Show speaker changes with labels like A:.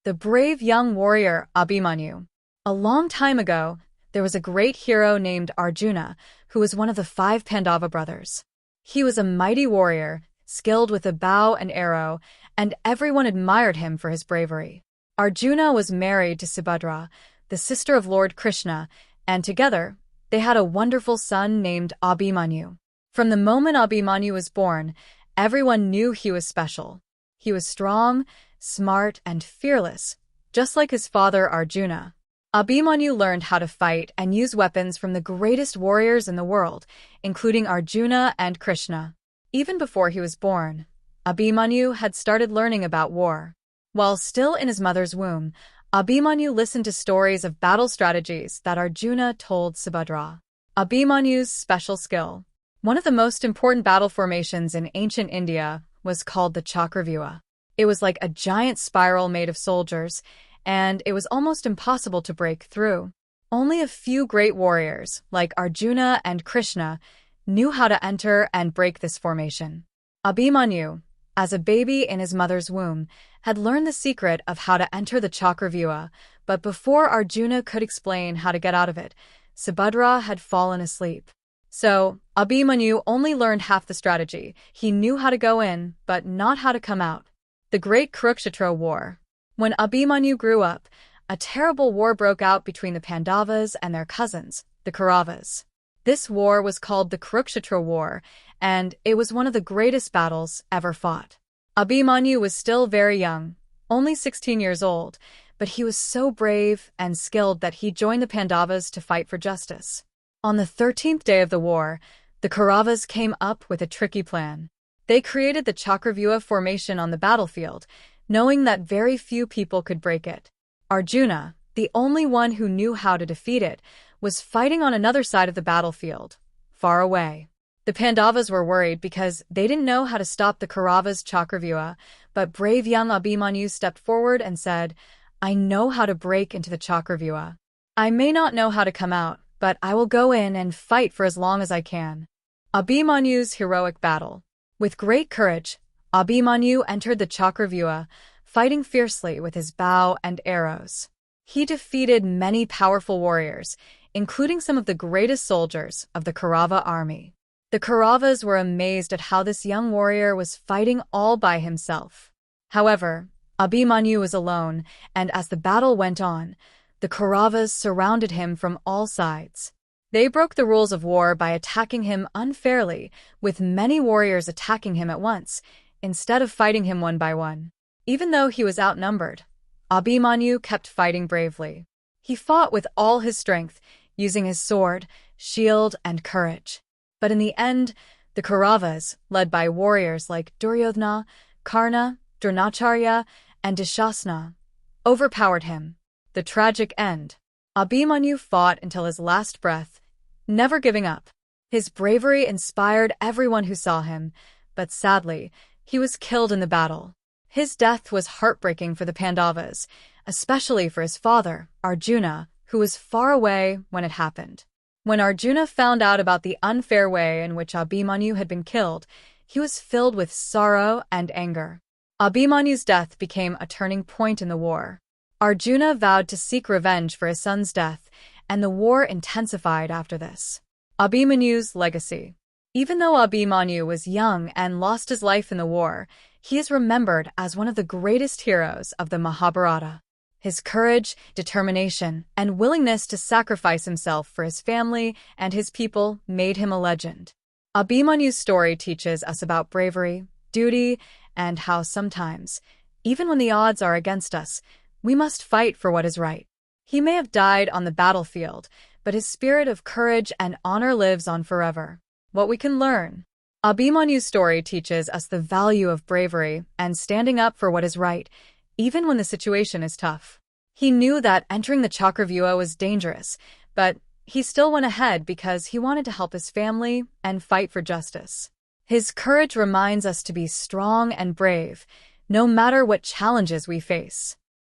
A: The brave young warrior Abhimanyu. A long time ago, there was a great hero named Arjuna, who was one of the 5 Pandava brothers. He was a mighty warrior, skilled with a bow and arrow, and everyone admired him for his bravery. Arjuna was married to Subhadra, the sister of Lord Krishna, and together, they had a wonderful son named Abhimanyu. From the moment Abhimanyu was born, everyone knew he was special. He was strong, smart, and fearless, just like his father Arjuna. Abhimanyu learned how to fight and use weapons from the greatest warriors in the world, including Arjuna and Krishna. Even before he was born, Abhimanyu had started learning about war. While still in his mother's womb, Abhimanyu listened to stories of battle strategies that Arjuna told Subhadra. Abhimanyu's special skill. One of the most important battle formations in ancient India was called the Chakravyuha. It was like a giant spiral made of soldiers, and it was almost impossible to break through. Only a few great warriors, like Arjuna and Krishna, knew how to enter and break this formation. Abhimanyu, as a baby in his mother's womb, had learned the secret of how to enter the Chakravyuha, but before Arjuna could explain how to get out of it, Subhadra had fallen asleep. So, Abhimanyu only learned half the strategy. He knew how to go in, but not how to come out. The Great Kurukshetra War. When Abhimanyu grew up, a terrible war broke out between the Pandavas and their cousins, the Kauravas. This war was called the Kurukshetra War, and it was one of the greatest battles ever fought. Abhimanyu was still very young, only 16 years old, but he was so brave and skilled that he joined the Pandavas to fight for justice. On the 13th day of the war, the Kauravas came up with a tricky plan. They created the Chakravyuha formation on the battlefield, knowing that very few people could break it. Arjuna, the only one who knew how to defeat it, was fighting on another side of the battlefield, far away. The Pandavas were worried because they didn't know how to stop the Kauravas' Chakravyuha, but brave young Abhimanyu stepped forward and said, "I know how to break into the Chakravyuha. I may not know how to come out, but I will go in and fight for as long as I can." Abhimanyu's heroic battle. With great courage, Abhimanyu entered the Chakravyuha, fighting fiercely with his bow and arrows. He defeated many powerful warriors, including some of the greatest soldiers of the Kaurava army. The Kauravas were amazed at how this young warrior was fighting all by himself. However, Abhimanyu was alone, and as the battle went on, the Kauravas surrounded him from all sides. They broke the rules of war by attacking him unfairly, with many warriors attacking him at once, instead of fighting him one by one. Even though he was outnumbered, Abhimanyu kept fighting bravely. He fought with all his strength, using his sword, shield, and courage. But in the end, the Kauravas, led by warriors like Duryodhana, Karna, Dronacharya, and Dushasana, overpowered him. The tragic end. Abhimanyu fought until his last breath, never giving up. His bravery inspired everyone who saw him, but sadly, he was killed in the battle. His death was heartbreaking for the Pandavas, especially for his father, Arjuna, who was far away when it happened. When Arjuna found out about the unfair way in which Abhimanyu had been killed, he was filled with sorrow and anger. Abhimanyu's death became a turning point in the war. Arjuna vowed to seek revenge for his son's death, and the war intensified after this. Abhimanyu's legacy. Even though Abhimanyu was young and lost his life in the war, he is remembered as one of the greatest heroes of the Mahabharata. His courage, determination, and willingness to sacrifice himself for his family and his people made him a legend. Abhimanyu's story teaches us about bravery, duty, and how sometimes, even when the odds are against us, we must fight for what is right. He may have died on the battlefield, but his spirit of courage and honor lives on forever. What we can learn. Abhimanyu's story teaches us the value of bravery and standing up for what is right, even when the situation is tough. He knew that entering the Chakravyuha was dangerous, but he still went ahead because he wanted to help his family and fight for justice. His courage reminds us to be strong and brave, no matter what challenges we face.